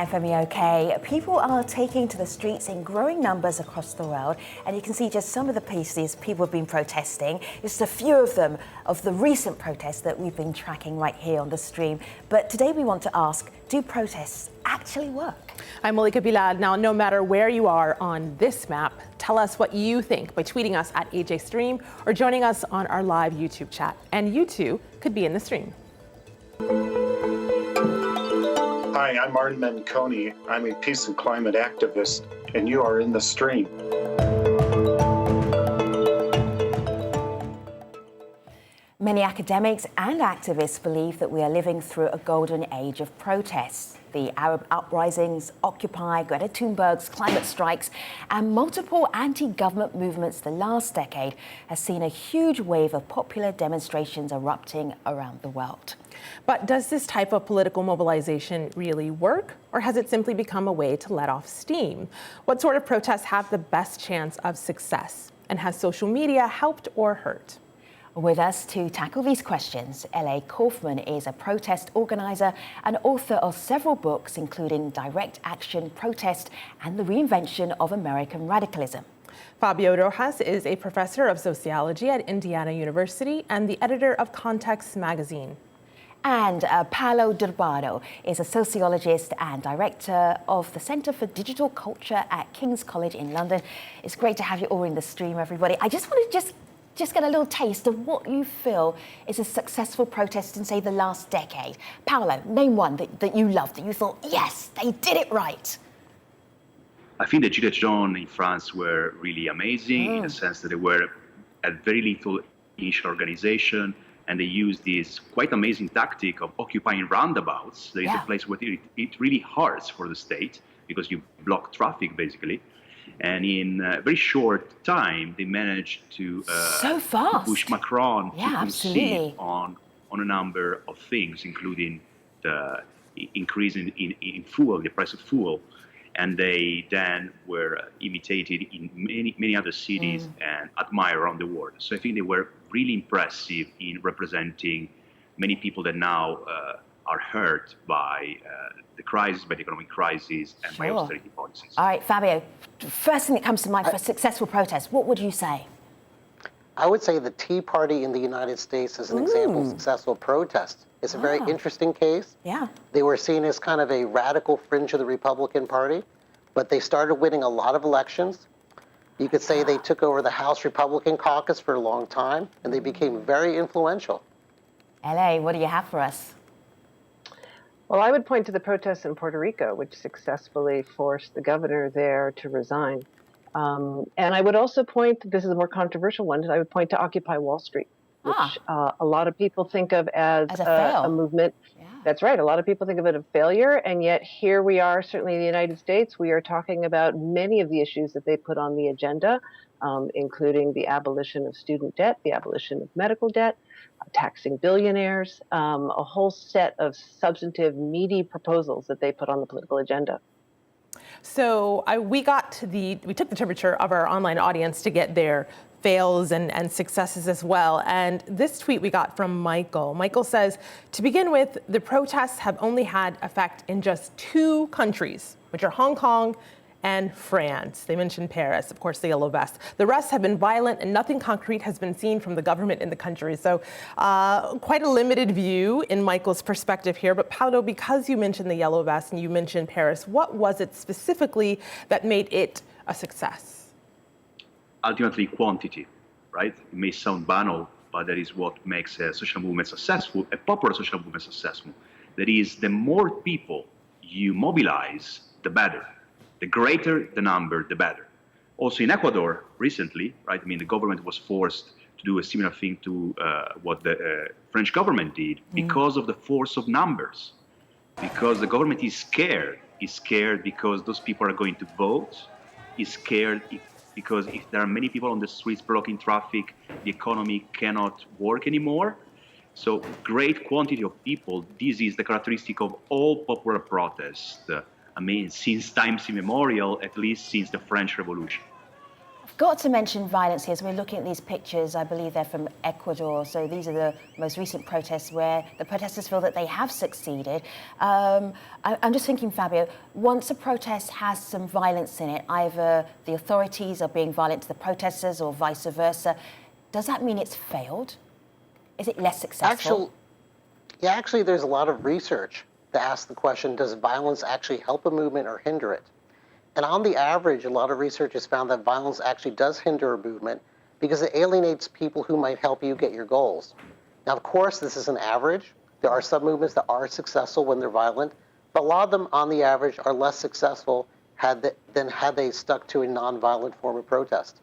Hi, I'm Femi OK. People are taking to the streets in growing numbers across the world, and you can see just some of the pieces people have been protesting. Just a few of them of the recent protests that we've been tracking right here on the stream. But today we want to ask, do protests actually work? I'm Malika Bilal. Now, no matter where you are on this map, tell us what you think by tweeting us at ajstream or joining us on our live YouTube chat. And you too could be in the stream. Hi, I'm Martin Menconi. I'm a peace and climate activist, and you are in the stream. Many academics and activists believe that we are living through a golden age of protests. The Arab uprisings, Occupy, Greta Thunberg's climate strikes, and multiple anti-government movements the last decade has seen a huge wave of popular demonstrations erupting around the world. But does this type of political mobilization really work, or has it simply become a way to let off steam? What sort of protests have the best chance of success? And has social media helped or hurt? With us to tackle these questions, L.A. Kaufman is a protest organizer and author of several books, including Direct Action, Protest, and the Reinvention of American Radicalism. Fabio Rojas is a professor of sociology at Indiana University and the editor of Context magazine. And Paolo Durbano is a sociologist and director of the Centre for Digital Culture at King's College in London. It's great to have you all in the stream, everybody. I just want to just get a little taste of what you feel is a successful protest in, say, the last decade. Paolo, name one that you loved, that you thought, yes, they did it right. I think the Gilets jaunes in France were really amazing in the sense that they were at very little initial organization, and they used this quite amazing tactic of occupying roundabouts. There is a place where it really hurts for the state because you block traffic, basically. And in a very short time, they managed to push Macron to concede on a number of things, including the increase in fuel, the price of fuel. And they then were imitated in many other cities and admired around the world. So I think they were really impressive in representing many people that now are hurt by the crisis, by the economic crisis, and by austerity policies. All right, Fabio, first thing that comes to mind for successful protests, what would you say? I would say the Tea Party in the United States is an example of successful protest. It's a very interesting case. Yeah. They were seen as kind of a radical fringe of the Republican Party, but they started winning a lot of elections. You could say they took over the House Republican caucus for a long time, and they became very influential. LA, what do you have for us? Well, I would point to the protests in Puerto Rico, which successfully forced the governor there to resign. And I would also point, this is a more controversial one, I would point to Occupy Wall Street, which a lot of people think of as a movement. Yeah. That's right. A lot of people think of it as a failure. And yet here we are, certainly in the United States, we are talking about many of the issues that they put on the agenda, including the abolition of student debt, the abolition of medical debt, taxing billionaires, a whole set of substantive, meaty proposals that they put on the political agenda. So we took the temperature of our online audience to get their fails and successes as well. And this tweet we got from Michael. Michael says, to begin with, the protests have only had effect in just 2 countries, which are Hong Kong and France. They mentioned Paris, of course, the yellow vest. The rest have been violent and nothing concrete has been seen from the government in the country. So quite a limited view in Michael's perspective here. But Paolo, because you mentioned the yellow vest and you mentioned Paris, what was it specifically that made it a success? Ultimately, quantity, right? It may sound banal, but that is what makes a social movement successful, a popular social movement successful. That is, the more people you mobilize, the better. The greater the number, the better. Also in Ecuador, recently, right? I mean, the government was forced to do a similar thing to what the French government did because of the force of numbers. Because the government is scared because those people are going to vote, is scared because if there are many people on the streets blocking traffic, the economy cannot work anymore. So great quantity of people, this is the characteristic of all popular protests. I mean, since times immemorial, at least since the French Revolution. got to mention violence here. So we're looking at these pictures. I believe they're from Ecuador. So these are the most recent protests where the protesters feel that they have succeeded. I'm just thinking, Fabio, once a protest has some violence in it, either the authorities are being violent to the protesters or vice versa, does that mean it's failed? Is it less successful? Actually, there's a lot of research to ask the question, does violence actually help a movement or hinder it? And on the average, a lot of research has found that violence actually does hinder a movement because it alienates people who might help you get your goals. Now, of course, this is an average. There are some movements that are successful when they're violent, but a lot of them, on the average, are less successful than had they stuck to a nonviolent form of protest.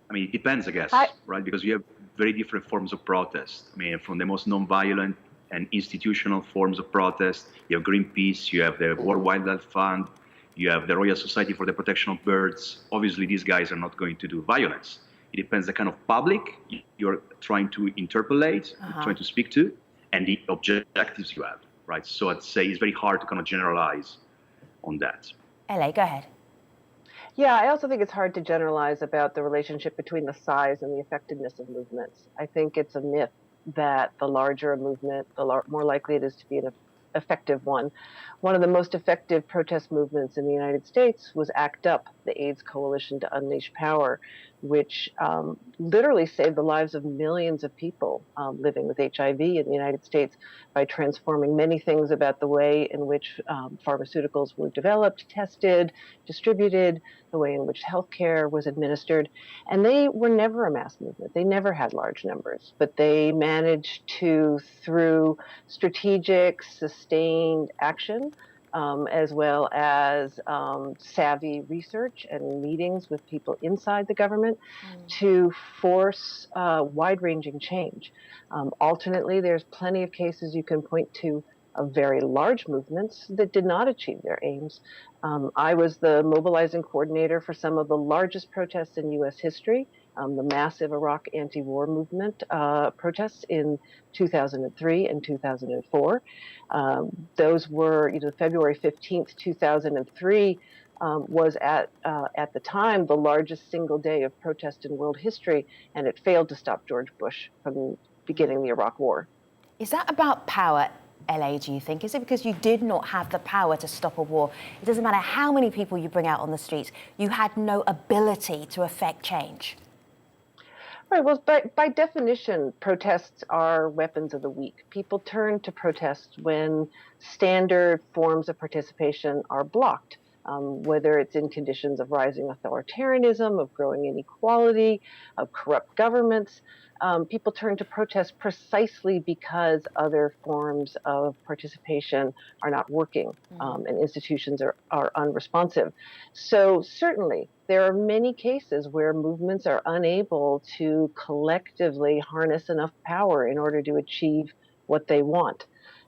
I mean, it depends, I guess, right? Because you have very different forms of protest. I mean, from the most nonviolent and institutional forms of protest, you have Greenpeace, you have the World Wildlife Fund, you have the Royal Society for the Protection of Birds. Obviously, these guys are not going to do violence. It depends the kind of public you're trying to interpolate, trying to speak to, and the objectives you have, right? So I'd say it's very hard to kind of generalize on that. LA, go ahead. Yeah, I also think it's hard to generalize about the relationship between the size and the effectiveness of movements. I think it's a myth that the larger a movement, the more likely it is to be an effective one. One of the most effective protest movements in the United States was ACT UP, the AIDS Coalition to Unleash Power, which literally saved the lives of millions of people living with HIV in the United States by transforming many things about the way in which pharmaceuticals were developed, tested, distributed, the way in which healthcare was administered. And they were never a mass movement. They never had large numbers, but they managed to, through strategic, sustained action, as well as savvy research and meetings with people inside the government to force wide-ranging change. Alternately, there's plenty of cases you can point to of very large movements that did not achieve their aims. I was the mobilizing coordinator for some of the largest protests in U.S. history, the massive Iraq anti-war movement protests in 2003 and 2004. Those were, February 15th, 2003 was at the time the largest single day of protest in world history, and it failed to stop George Bush from beginning the Iraq War. Is that about power, LA, do you think? Is it because you did not have the power to stop a war? It doesn't matter how many people you bring out on the streets, you had no ability to affect change. Right. Well, by definition, protests are weapons of the weak. People turn to protests when standard forms of participation are blocked, whether it's in conditions of rising authoritarianism, of growing inequality, of corrupt governments. People turn to protest precisely because other forms of participation are not working and institutions are unresponsive. So certainly, there are many cases where movements are unable to collectively harness enough power in order to achieve what they want.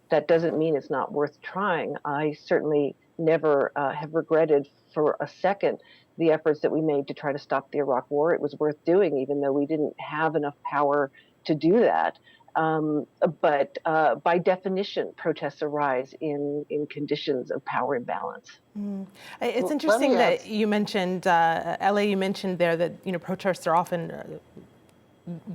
That doesn't mean it's not worth trying. I certainly never have regretted for a second the efforts that we made to try to stop the Iraq War. It was worth doing, even though we didn't have enough power to do that. But by definition, protests arise in conditions of power imbalance. It's interesting that you mentioned, LA, you mentioned there that protests are often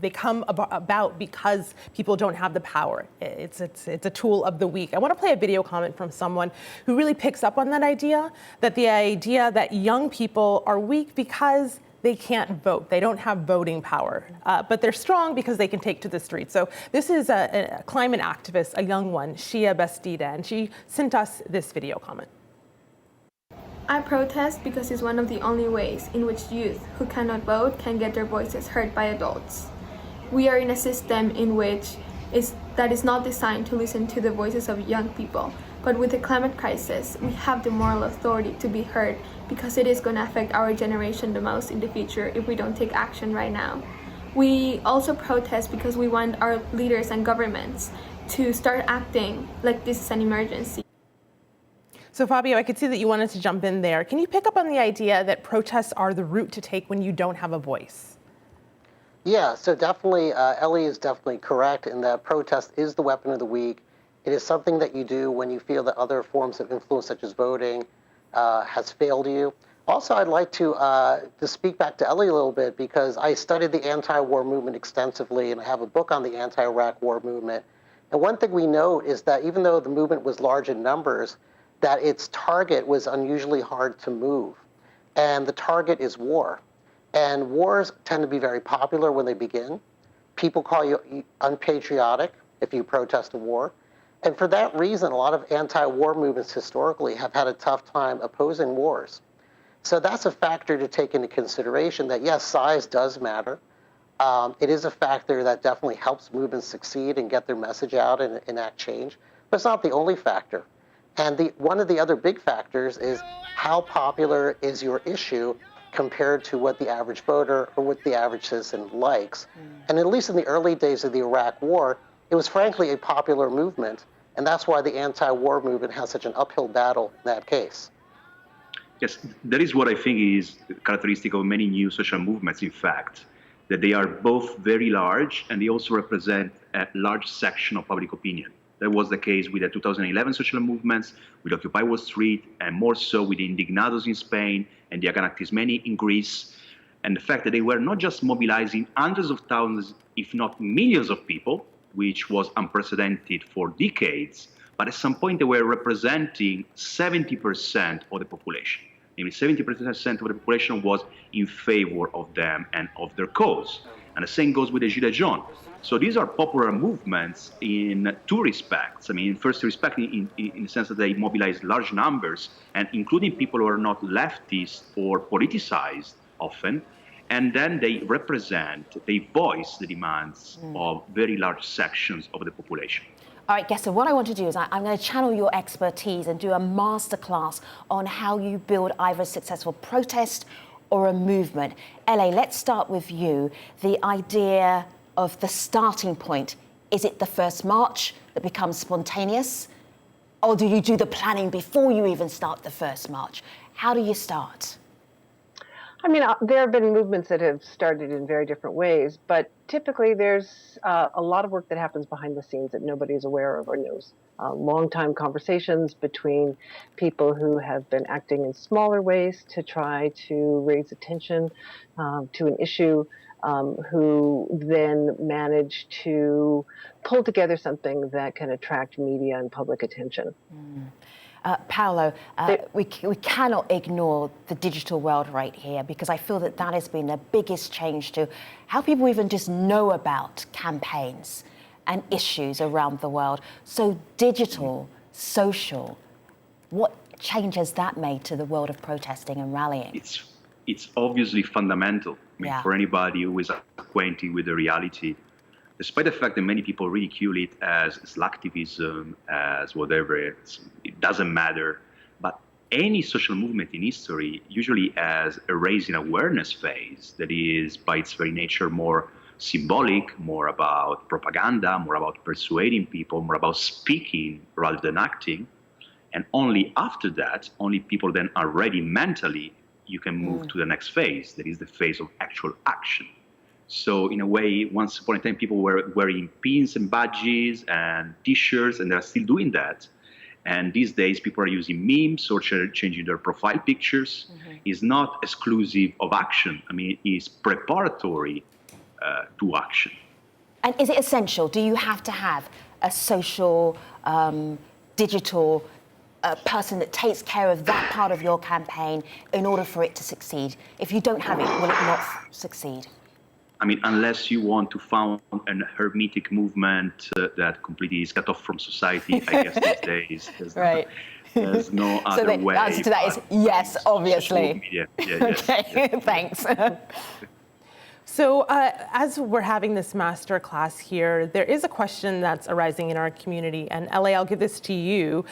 they come about because people don't have the power. It's a tool of the weak. I want to play a video comment from someone who really picks up on that idea, that the idea that young people are weak because they can't vote. They don't have voting power, but they're strong because they can take to the streets. So this is a climate activist, a young one, Shia Bastida, and she sent us this video comment. I protest because it's one of the only ways in which youth who cannot vote can get their voices heard by adults. We are in a system in which that is not designed to listen to the voices of young people, but with the climate crisis, we have the moral authority to be heard because it is going to affect our generation the most in the future if we don't take action right now. We also protest because we want our leaders and governments to start acting like this is an emergency. So Fabio, I could see that you wanted to jump in there. Can you pick up on the idea that protests are the route to take when you don't have a voice? Yeah, so definitely, Ellie is definitely correct in that protest is the weapon of the weak. It is something that you do when you feel that other forms of influence, such as voting, has failed you. Also, I'd like to speak back to Ellie a little bit because I studied the anti-war movement extensively, and I have a book on the anti-Iraq war movement. And one thing we note is that even though the movement was large in numbers, that its target was unusually hard to move. And the target is war. And wars tend to be very popular when they begin. People call you unpatriotic if you protest a war. And for that reason, a lot of anti-war movements historically have had a tough time opposing wars. So that's a factor to take into consideration that, yes, size does matter. It is a factor that definitely helps movements succeed and get their message out and enact change. But it's not the only factor. And one of the other big factors is how popular is your issue compared to what the average voter or what the average citizen likes. And at least in the early days of the Iraq War, it was frankly a popular movement. And that's why the anti-war movement has such an uphill battle in that case. Yes, that is what I think is characteristic of many new social movements, in fact, that they are both very large and they also represent a large section of public opinion. That was the case with the 2011 social movements, with Occupy Wall Street, and more so with the Indignados in Spain and the Aganaktismeni in Greece. And the fact that they were not just mobilizing hundreds of thousands, if not millions of people, which was unprecedented for decades, but at some point they were representing 70% of the population. Maybe 70% of the population was in favor of them and of their cause. And the same goes with the Gilets jaunes. So these are popular movements in two respects. I mean, first respect in the sense that they mobilize large numbers, and including people who are not leftist or politicized often, and then they voice the demands of very large sections of the population. All right, Gessa, what I want to do is I'm going to channel your expertise and do a masterclass on how you build either a successful protest or a movement. LA, let's start with you. The idea of the starting point. Is it the first march that becomes spontaneous? Or do you do the planning before you even start the first march? How do you start? I mean, there have been movements that have started in very different ways, but typically there's a lot of work that happens behind the scenes that nobody's aware of or knows. Long-time conversations between people who have been acting in smaller ways to try to raise attention to an issue, who then manage to pull together something that can attract media and public attention. Paolo, we cannot ignore the digital world right here, because I feel that has been the biggest change to how people even just know about campaigns and issues around the world. So digital, social, what change has that made to the world of protesting and rallying? It's obviously fundamental. I mean, for anybody who is acquainted with the reality, despite the fact that many people ridicule it as slacktivism, as whatever, it doesn't matter. But any social movement in history usually has a raising awareness phase that is, by its very nature, more symbolic, more about propaganda, more about persuading people, more about speaking rather than acting. And only after that, only people then are ready mentally, you can move to the next phase, that is the phase of actual action. So in a way, once upon a time, people were wearing pins and badges and T-shirts, and they're still doing that. And these days, people are using memes or changing their profile pictures. It's not exclusive of action. I mean, it's preparatory to action. And is it essential? Do you have to have a social, digital person that takes care of that part of your campaign in order for it to succeed? If you don't have it, will it not succeed? I mean, unless you want to found an hermetic movement that completely is cut off from society, I guess these days there's no other way. The answer to that is yes, obviously. Okay, thanks. So as we're having this master class here, there is a question that's arising in our community, and LA, I'll give this to you.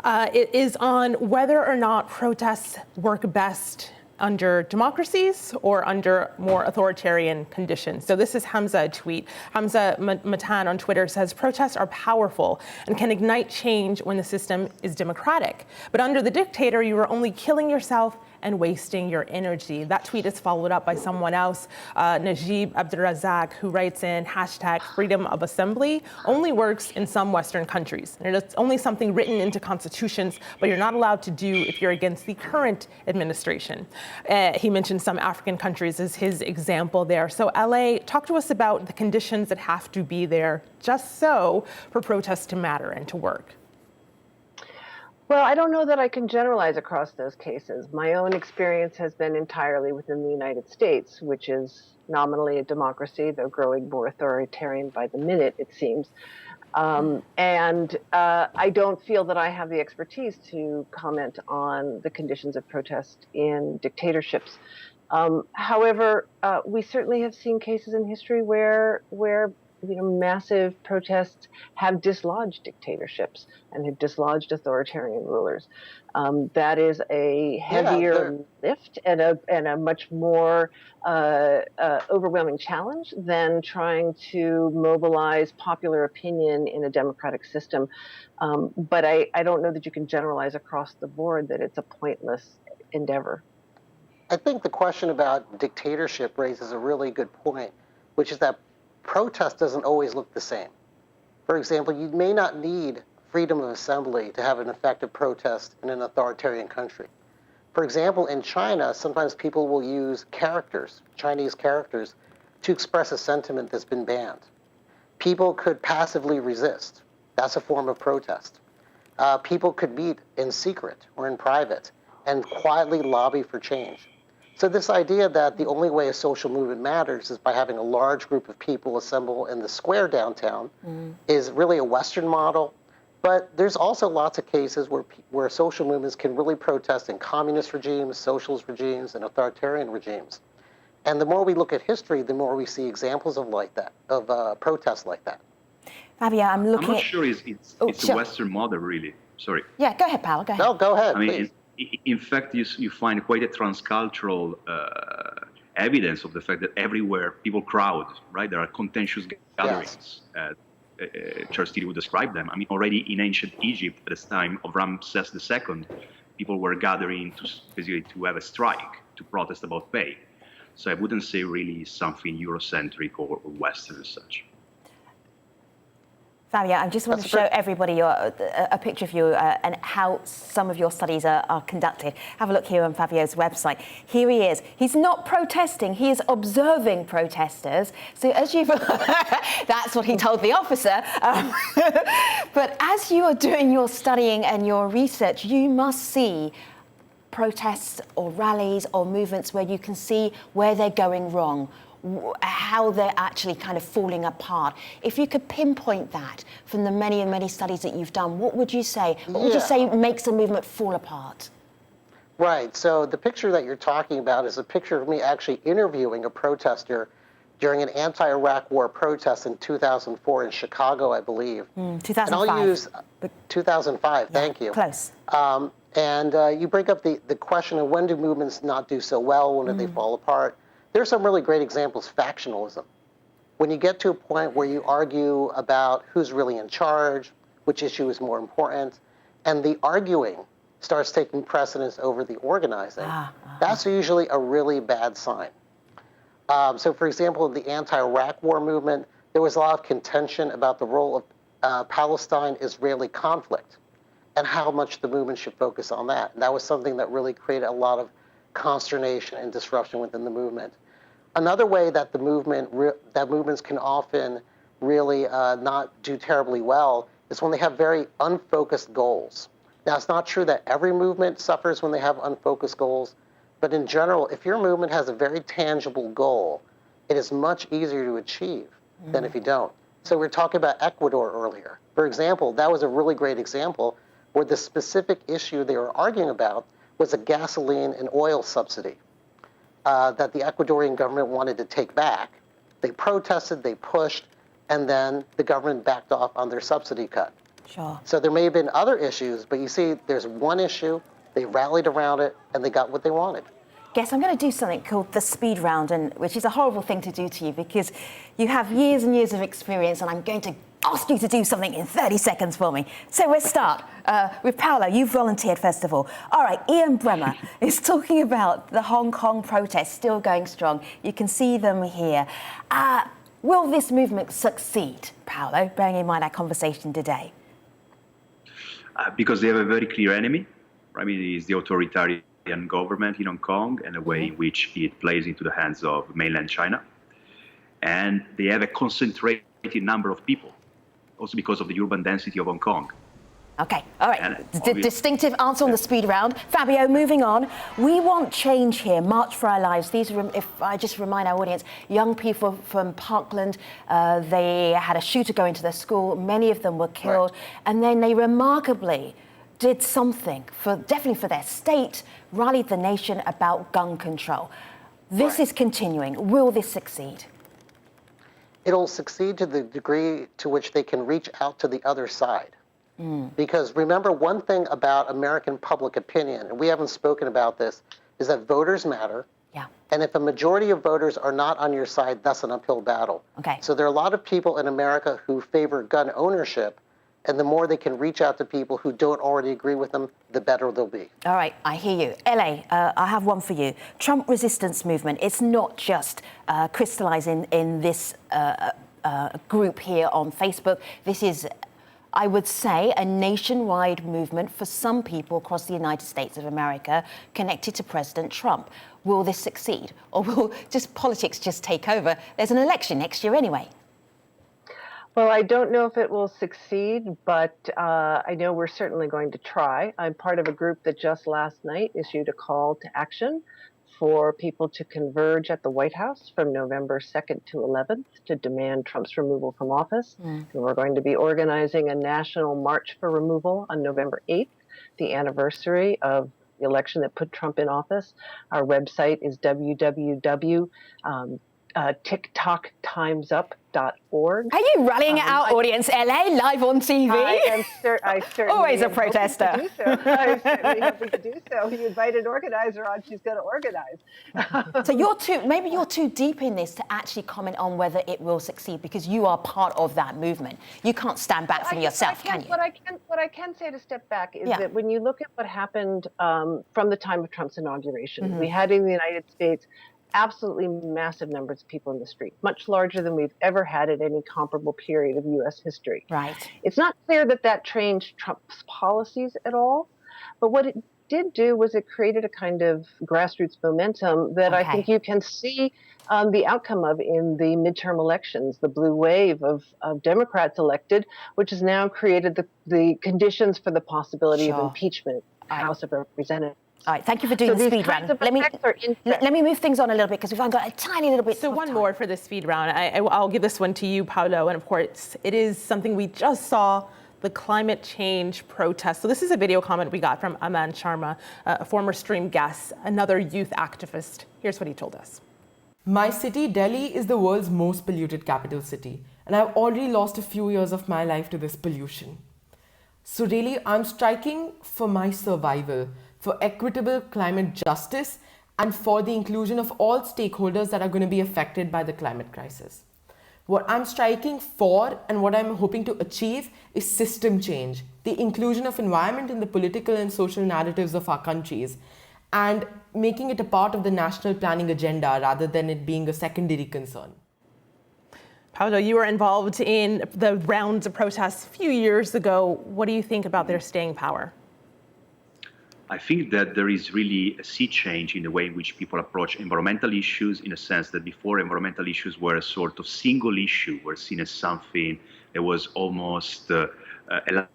It is on whether or not protests work best under democracies or under more authoritarian conditions. So this is Hamza tweet. Hamza Matan on Twitter says, protests are powerful and can ignite change when the system is democratic. But under the dictator, you are only killing yourself and wasting your energy. That tweet is followed up by someone else, Najib Abdurazak, who writes in hashtag freedom of assembly only works in some Western countries. And it's only something written into constitutions, but you're not allowed to do if you're against the current administration. He mentioned some African countries as his example there. So LA, talk to us about the conditions that have to be there just so for protests to matter and to work. Well, I don't know that I can generalize across those cases. My own experience has been entirely within the United States, which is nominally a democracy, though growing more authoritarian by the minute, it seems. I don't feel that I have the expertise to comment on the conditions of protest in dictatorships. However, we certainly have seen cases in history where massive protests have dislodged dictatorships and have dislodged authoritarian rulers. That is a heavier lift and a much more overwhelming challenge than trying to mobilize popular opinion in a democratic system. But I don't know that you can generalize across the board that it's a pointless endeavor. I think the question about dictatorship raises a really good point, which is that protest doesn't always look the same. For example, you may not need freedom of assembly to have an effective protest in an authoritarian country. For example, in China, sometimes people will use characters, Chinese characters, to express a sentiment that's been banned. People could passively resist. That's a form of protest. People could meet in secret or in private and quietly lobby for change. So this idea that the only way a social movement matters is by having a large group of people assemble in the square downtown is really a Western model. But there's also lots of cases where social movements can really protest in communist regimes, socialist regimes, and authoritarian regimes. And the more we look at history, the more we see examples of protests like that. Fabio, I'm looking I'm not sure it's sure. a Western model, really. Sorry. Yeah, go ahead, Paolo, go ahead. No, go ahead, I mean, please. in fact, you find quite a transcultural evidence of the fact that everywhere people crowd, right? There are contentious gatherings. Yes. Charles Tilly would describe them. I mean, already in ancient Egypt, at the time of Ramses II, people were gathering to have a strike, to protest about pay. So I wouldn't say really something Eurocentric or Western as such. Fabio, I just want to show everybody a picture of you and how some of your studies are conducted. Have a look here on Fabio's website. Here he is. He's not protesting, he is observing protesters. So as you've, that's what he told the officer. But as you are doing your studying and your research, you must see protests or rallies or movements where you can see where they're going wrong, how they're actually kind of falling apart. If you could pinpoint that from the many and many studies that you've done, what would you say? What would you say makes a movement fall apart? Right. So the picture that you're talking about is a picture of me actually interviewing a protester during an anti-Iraq war protest in 2004 in Chicago, I believe. 2005. And I'll use 2005. Thank you. Close. You bring up the question of when do movements not do so well? When do they fall apart? There's some really great examples. Factionalism. When you get to a point where you argue about who's really in charge, which issue is more important, and the arguing starts taking precedence over the organizing, that's usually a really bad sign. So, for example, in the anti-Iraq war movement, there was a lot of contention about the role of Palestine-Israeli conflict and how much the movement should focus on that. And that was something that really created a lot of consternation and disruption within the movement. Another way that movements can often really not do terribly well is when they have very unfocused goals. Now, it's not true that every movement suffers when they have unfocused goals, but in general, if your movement has a very tangible goal, it is much easier to achieve than if you don't. So we were talking about Ecuador earlier. For example, that was a really great example where the specific issue they were arguing about was a gasoline and oil subsidy that the Ecuadorian government wanted to take back. They protested, they pushed, and then the government backed off on their subsidy cut. Sure. So there may have been other issues, but you see there's one issue, they rallied around it, and they got what they wanted. guests, I'm going to do something called the speed round, and which is a horrible thing to do to you because you have years and years of experience, and I'm going to ask you to do something in 30 seconds for me. So we'll start with Paolo. You volunteered, first of all. All right, Ian Bremer is talking about the Hong Kong protests still going strong. You can see them here. Will this movement succeed, Paolo, bearing in mind our conversation today? Because they have a very clear enemy. I mean, it is the authoritarian government in Hong Kong and the way in which it plays into the hands of mainland China. And they have a concentrated number of people, also because of the urban density of Hong Kong. Okay, all right. Distinctive answer on the speed round. Fabio, moving on. We want change here. March for Our Lives. These are, if I just remind our audience, young people from Parkland. They had a shooter go into their school. Many of them were killed. Right. And then they remarkably did something, definitely for their state, rallied the nation about gun control. This is continuing. Will this succeed? It'll succeed to the degree to which they can reach out to the other side. Because remember, one thing about American public opinion, and we haven't spoken about this, is that voters matter. Yeah. And if a majority of voters are not on your side, that's an uphill battle. Okay. So there are a lot of people in America who favor gun ownership, and the more they can reach out to people who don't already agree with them, the better they'll be. All right, I hear you. LA, I have one for you. Trump resistance movement, it's not just crystallizing in this group here on Facebook. This is, I would say, a nationwide movement for some people across the United States of America connected to President Trump. Will this succeed? Or will politics just take over? There's an election next year anyway. Well, I don't know if it will succeed, but I know we're certainly going to try. I'm part of a group that just last night issued a call to action for people to converge at the White House from November 2nd to 11th to demand Trump's removal from office. And we're going to be organizing a national march for removal on November 8th, the anniversary of the election that put Trump in office. Our website is www.tiktoktimesup.org. Are you rallying our audience, LA, live on TV? I certainly always a protester. I'm certainly hoping to do so. You invite an organizer on, she's going to organize. So maybe you're too deep in this to actually comment on whether it will succeed because you are part of that movement. You can't stand back from yourself, can you? What I can say to step back is that when you look at what happened from the time of Trump's inauguration, we had in the United States absolutely massive numbers of people in the street, much larger than we've ever had at any comparable period of U.S. history. Right. It's not clear that changed Trump's policies at all, but what it did do was it created a kind of grassroots momentum that I think you can see the outcome of in the midterm elections, the blue wave of Democrats elected, which has now created the conditions for the possibility of impeachment in the House of Representatives. All right, thank you for doing the speed round. Let me move things on a little bit because we've only got a tiny little bit. So one more for the speed round. I'll give this one to you, Paolo. And of course, it is something we just saw, the climate change protest. So this is a video comment we got from Aman Sharma, a former stream guest, another youth activist. Here's what he told us. My city, Delhi, is the world's most polluted capital city. And I've already lost a few years of my life to this pollution. So really, I'm striking for my survival, for equitable climate justice, and for the inclusion of all stakeholders that are going to be affected by the climate crisis. What I'm striking for and what I'm hoping to achieve is system change, the inclusion of environment in the political and social narratives of our countries, and making it a part of the national planning agenda rather than it being a secondary concern. Paolo, you were involved in the rounds of protests a few years ago. What do you think about their staying power? I think that there is really a sea change in the way in which people approach environmental issues, in a sense that before environmental issues were a sort of single issue, were seen as something that was almost a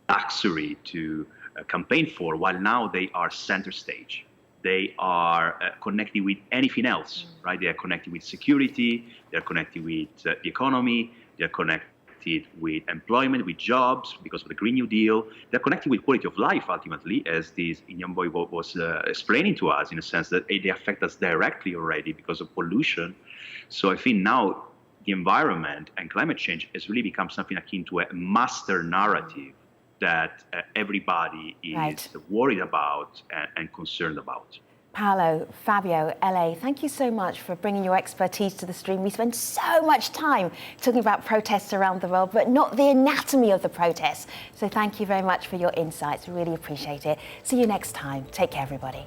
luxury to campaign for, while now they are center stage. They are connected with anything else, right? They are connected with security, they are connected with the economy, they are connected with employment, with jobs, because of the Green New Deal. They're connected with quality of life, ultimately, as this Indian boy was explaining to us, in a sense that they affect us directly already because of pollution. So I think now the environment and climate change has really become something akin to a master narrative that everybody is worried about and concerned about. Paolo, Fabio, LA, thank you so much for bringing your expertise to the stream. We spend so much time talking about protests around the world, but not the anatomy of the protests. So thank you very much for your insights. Really appreciate it. See you next time. Take care, everybody.